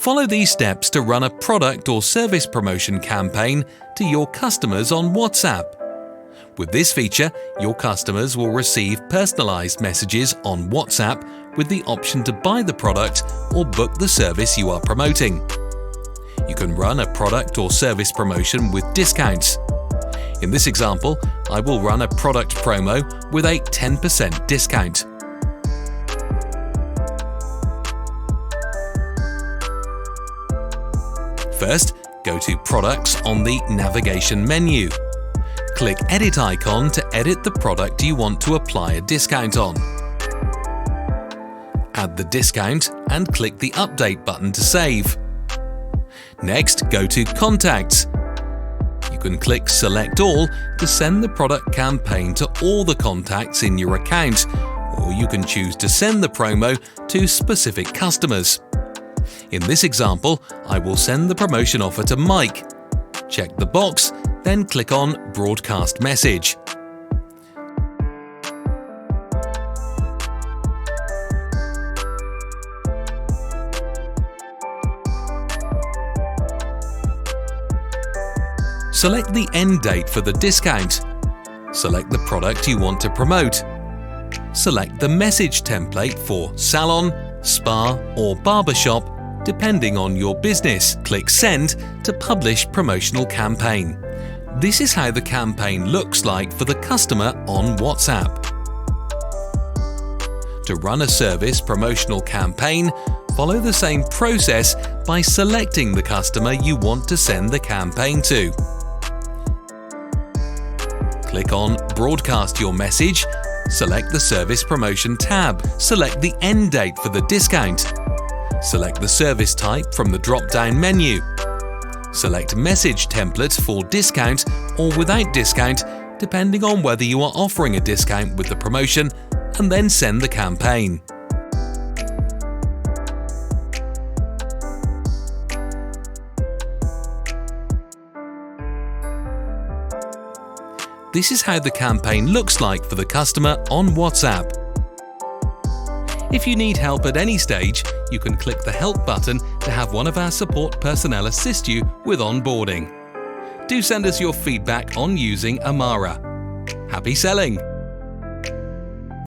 Follow these steps to run a product or service promotion campaign to your customers on WhatsApp. With this feature, your customers will receive personalized messages on WhatsApp with the option to buy the product or book the service you are promoting. You can run a product or service promotion with discounts. In this example, I will run a product promo with a 10% discount. First, go to Products on the navigation menu. Click Edit icon to edit the product you want to apply a discount on. Add the discount and click the Update button to save. Next, go to Contacts. You can click Select All to send the product campaign to all the contacts in your account, or you can choose to send the promo to specific customers. In this example, I will send the promotion offer to Mike. Check the box, then click on Broadcast Message. Select the end date for the discount. Select the product you want to promote. Select the message template for salon, spa, or barbershop, depending on your business. Click Send to publish promotional campaign. This is how the campaign looks like for the customer on WhatsApp. To run a service promotional campaign, follow the same process by selecting the customer you want to send the campaign to. Click on Broadcast your message, select the Service Promotion tab, select the end date for the discount. Select the service type from the drop-down menu. Select Message Template for discount or without discount, depending on whether you are offering a discount with the promotion, and then send the campaign. This is how the campaign looks like for the customer on WhatsApp. If you need help at any stage, you can click the Help button to have one of our support personnel assist you with onboarding. Do send us your feedback on using Amara. Happy selling!